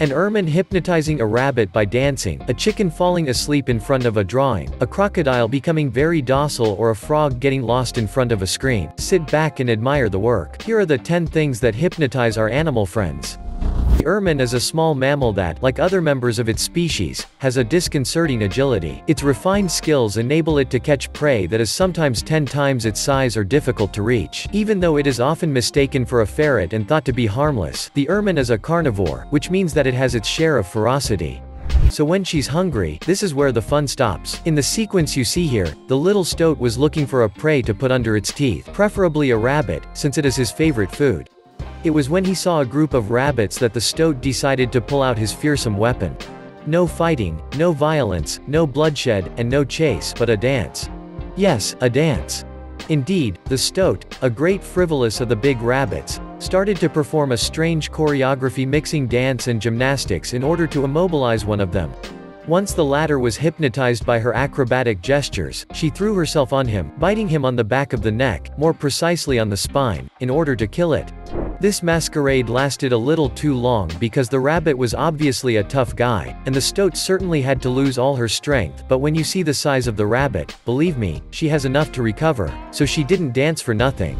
An ermine hypnotizing a rabbit by dancing, a chicken falling asleep in front of a drawing, a crocodile becoming very docile, or a frog getting lost in front of a screen. Sit back and admire the work. Here are the 10 things that hypnotize our animal friends. The ermine is a small mammal that, like other members of its species, has a disconcerting agility. Its refined skills enable it to catch prey that is sometimes 10 times its size or difficult to reach. Even though it is often mistaken for a ferret and thought to be harmless, the ermine is a carnivore, which means that it has its share of ferocity. So when she's hungry, this is where the fun stops. In the sequence you see here, the little stoat was looking for a prey to put under its teeth, preferably a rabbit, since it is his favorite food. It was when he saw a group of rabbits that the stoat decided to pull out his fearsome weapon. No fighting, no violence, no bloodshed, and no chase, but a dance. Yes, a dance. Indeed, the stoat, a great frivolous of the big rabbits, started to perform a strange choreography mixing dance and gymnastics in order to immobilize one of them. Once the latter was hypnotized by her acrobatic gestures, she threw herself on him, biting him on the back of the neck, more precisely on the spine, in order to kill it. This masquerade lasted a little too long because the rabbit was obviously a tough guy, and the stoat certainly had to lose all her strength, but when you see the size of the rabbit, believe me, she has enough to recover, so she didn't dance for nothing.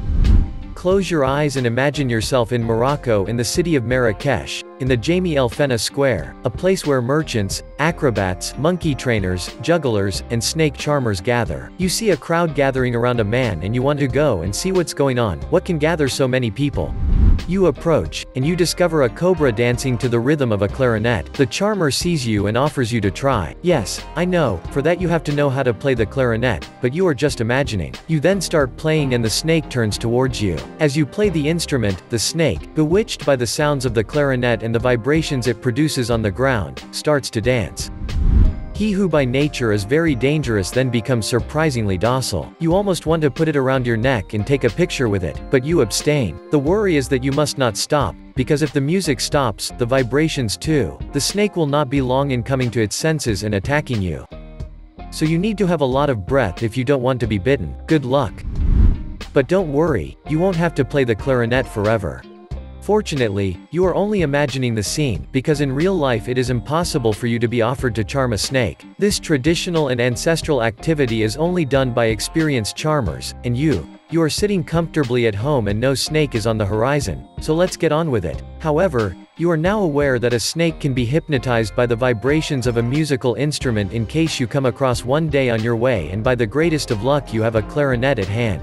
Close your eyes and imagine yourself in Morocco in the city of Marrakesh, in the Jamie El Fena Square, a place where merchants, acrobats, monkey trainers, jugglers, and snake charmers gather. You see a crowd gathering around a man and you want to go and see what's going on. What can gather so many people? You approach, and you discover a cobra dancing to the rhythm of a clarinet. The charmer sees you and offers you to try. Yes, I know, for that you have to know how to play the clarinet, but you are just imagining. You then start playing and the snake turns towards you. As you play the instrument, the snake, bewitched by the sounds of the clarinet and the vibrations it produces on the ground, starts to dance. He who by nature is very dangerous then becomes surprisingly docile. You almost want to put it around your neck and take a picture with it, but you abstain. The worry is that you must not stop, because if the music stops, the vibrations too. The snake will not be long in coming to its senses and attacking you. So you need to have a lot of breath if you don't want to be bitten. Good luck. But don't worry, you won't have to play the clarinet forever. Fortunately, you are only imagining the scene, because in real life it is impossible for you to be offered to charm a snake. This traditional and ancestral activity is only done by experienced charmers, and you are sitting comfortably at home and no snake is on the horizon, so let's get on with it. However, you are now aware that a snake can be hypnotized by the vibrations of a musical instrument in case you come across one day on your way and by the greatest of luck you have a clarinet at hand.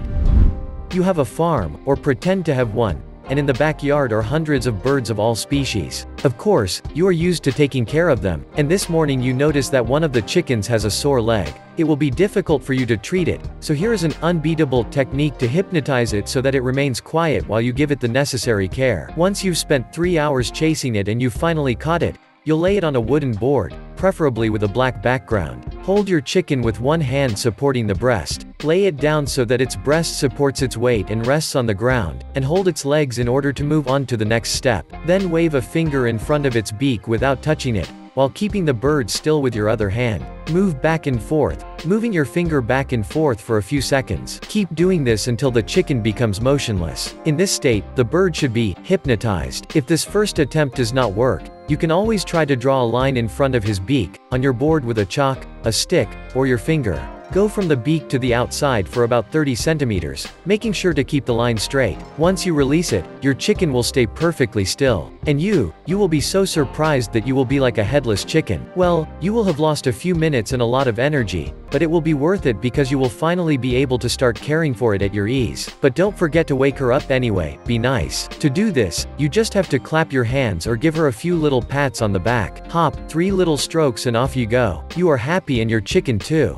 You have a farm, or pretend to have one, and in the backyard are hundreds of birds of all species. Of course, you are used to taking care of them, and this morning you notice that one of the chickens has a sore leg. It will be difficult for you to treat it, so here is an unbeatable technique to hypnotize it so that it remains quiet while you give it the necessary care. Once you've spent 3 hours chasing it and you've finally caught it, you'll lay it on a wooden board, preferably with a black background. Hold your chicken with one hand supporting the breast. Lay it down so that its breast supports its weight and rests on the ground, and hold its legs in order to move on to the next step. Then wave a finger in front of its beak without touching it, while keeping the bird still with your other hand. Move back and forth, moving your finger back and forth for a few seconds. Keep doing this until the chicken becomes motionless. In this state, the bird should be hypnotized. If this first attempt does not work, you can always try to draw a line in front of his beak, on your board with a chalk, a stick, or your finger. Go from the beak to the outside for about 30 centimeters, making sure to keep the line straight. Once you release it, your chicken will stay perfectly still. And you will be so surprised that you will be like a headless chicken. Well, you will have lost a few minutes and a lot of energy, but it will be worth it because you will finally be able to start caring for it at your ease. But don't forget to wake her up anyway, be nice. To do this, you just have to clap your hands or give her a few little pats on the back. Hop, 3 little strokes and off you go. You are happy and your chicken too.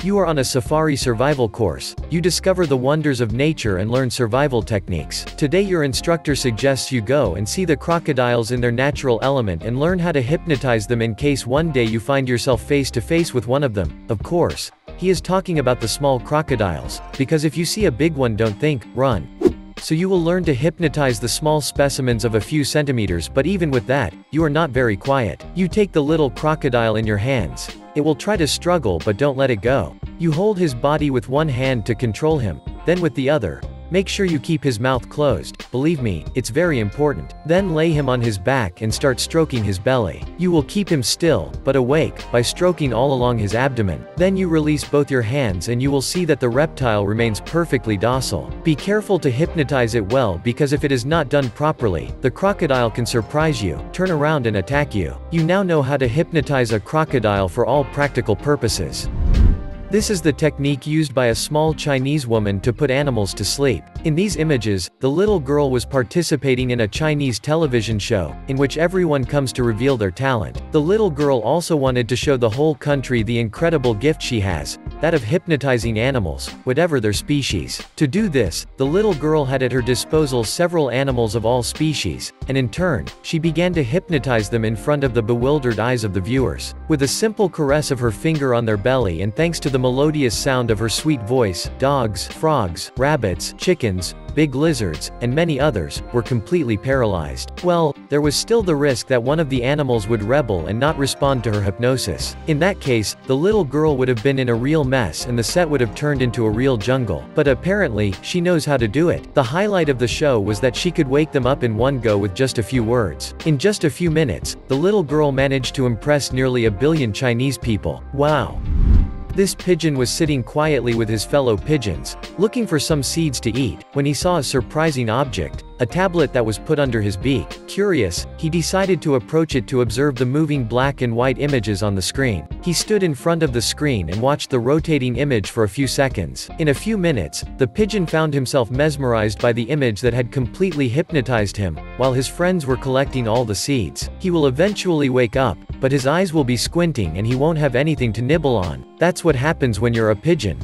You are on a safari survival course. You discover the wonders of nature and learn survival techniques. Today your instructor suggests you go and see the crocodiles in their natural element and learn how to hypnotize them in case one day you find yourself face to face with one of them. Of course, he is talking about the small crocodiles, because if you see a big one, don't think, run. So you will learn to hypnotize the small specimens of a few centimeters, but even with that, you are not very quiet. You take the little crocodile in your hands. It will try to struggle, but don't let it go. You hold his body with one hand to control him, then with the other, Make sure you keep his mouth closed, believe me, it's very important. Then lay him on his back and start stroking his belly. You will keep him still, but awake, by stroking all along his abdomen. Then you release both your hands and you will see that the reptile remains perfectly docile. Be careful to hypnotize it well because if it is not done properly, the crocodile can surprise you, turn around and attack you. You now know how to hypnotize a crocodile for all practical purposes. This is the technique used by a small Chinese woman to put animals to sleep. In these images, the little girl was participating in a Chinese television show, in which everyone comes to reveal their talent. The little girl also wanted to show the whole country the incredible gift she has, that of hypnotizing animals, whatever their species. To do this, the little girl had at her disposal several animals of all species, and in turn, she began to hypnotize them in front of the bewildered eyes of the viewers. With a simple caress of her finger on their belly and thanks to the melodious sound of her sweet voice, dogs, frogs, rabbits, chickens, big lizards, and many others, were completely paralyzed. Well, there was still the risk that one of the animals would rebel and not respond to her hypnosis. In that case, the little girl would have been in a real mess and the set would have turned into a real jungle. But apparently, she knows how to do it. The highlight of the show was that she could wake them up in one go with just a few words. In just a few minutes, the little girl managed to impress nearly 1 billion Chinese people. Wow! This pigeon was sitting quietly with his fellow pigeons, looking for some seeds to eat, when he saw a surprising object, a tablet that was put under his beak. Curious, he decided to approach it to observe the moving black and white images on the screen. He stood in front of the screen and watched the rotating image for a few seconds. In a few minutes, the pigeon found himself mesmerized by the image that had completely hypnotized him, while his friends were collecting all the seeds. He will eventually wake up, but his eyes will be squinting and he won't have anything to nibble on. That's what happens when you're a pigeon.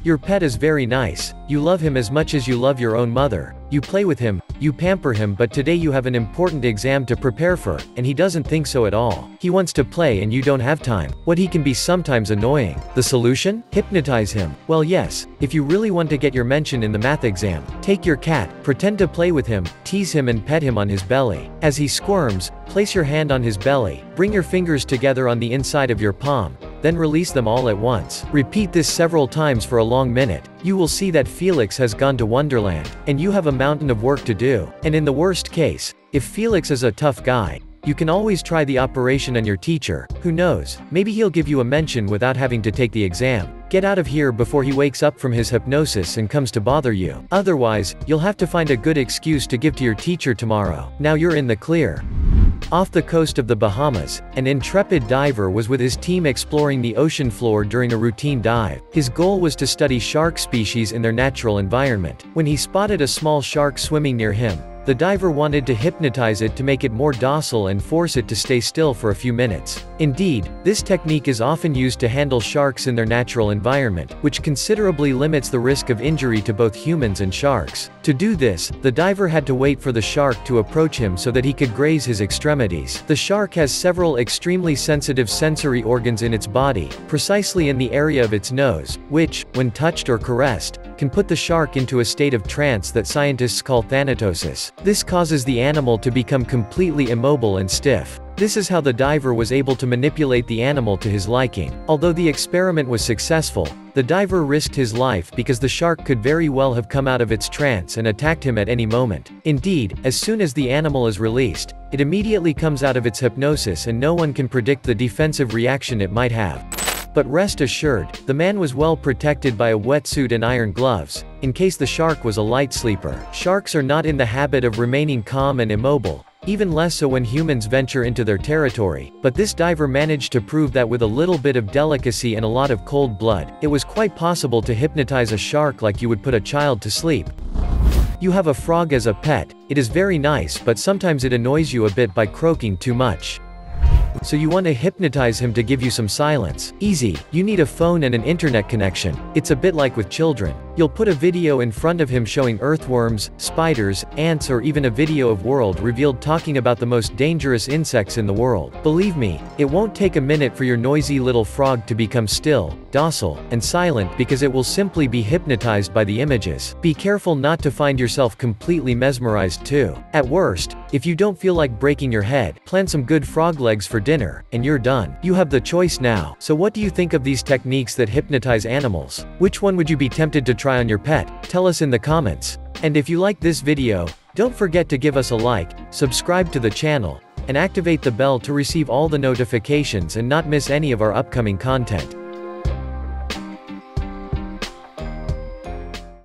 Your pet is very nice, you love him as much as you love your own mother. You play with him, you pamper him, but today you have an important exam to prepare for, and he doesn't think so at all. He wants to play and you don't have time. What he can be sometimes annoying. The solution? Hypnotize him. Well, yes, if you really want to get your mention in the math exam, take your cat, pretend to play with him, tease him and pet him on his belly. As he squirms, place your hand on his belly, bring your fingers together on the inside of your palm, then release them all at once. Repeat this several times for a long minute. You will see that Felix has gone to Wonderland, and you have a mountain of work to do. And in the worst case, if Felix is a tough guy, you can always try the operation on your teacher. Who knows, maybe he'll give you a mention without having to take the exam. Get out of here before he wakes up from his hypnosis and comes to bother you. Otherwise, you'll have to find a good excuse to give to your teacher tomorrow. Now you're in the clear. Off the coast of the Bahamas, an intrepid diver was with his team exploring the ocean floor during a routine dive. His goal was to study shark species in their natural environment. When he spotted a small shark swimming near him, the diver wanted to hypnotize it to make it more docile and force it to stay still for a few minutes. Indeed, this technique is often used to handle sharks in their natural environment, which considerably limits the risk of injury to both humans and sharks. To do this, the diver had to wait for the shark to approach him so that he could graze his extremities. The shark has several extremely sensitive sensory organs in its body, precisely in the area of its nose, which, when touched or caressed, can put the shark into a state of trance that scientists call thanatosis. This causes the animal to become completely immobile and stiff. This is how the diver was able to manipulate the animal to his liking. Although the experiment was successful, the diver risked his life because the shark could very well have come out of its trance and attacked him at any moment. Indeed, as soon as the animal is released, it immediately comes out of its hypnosis and no one can predict the defensive reaction it might have. But rest assured, the man was well protected by a wetsuit and iron gloves, in case the shark was a light sleeper. Sharks are not in the habit of remaining calm and immobile, even less so when humans venture into their territory, but this diver managed to prove that with a little bit of delicacy and a lot of cold blood, it was quite possible to hypnotize a shark like you would put a child to sleep. You have a frog as a pet. It is very nice, but sometimes it annoys you a bit by croaking too much. So you want to hypnotize him to give you some silence. Easy, you need a phone and an internet connection. It's a bit like with children. You'll put a video in front of him showing earthworms, spiders, ants, or even a video of world revealed talking about the most dangerous insects in the world. Believe me, it won't take a minute for your noisy little frog to become still, docile, and silent because it will simply be hypnotized by the images. Be careful not to find yourself completely mesmerized too. At worst, if you don't feel like breaking your head, plan some good frog legs for dinner, and you're done. You have the choice now. So what do you think of these techniques that hypnotize animals? Which one would you be tempted to try try on your pet? Tell us in the comments. And if you like this video, don't forget to give us a like, subscribe to the channel, and activate the bell to receive all the notifications and not miss any of our upcoming content.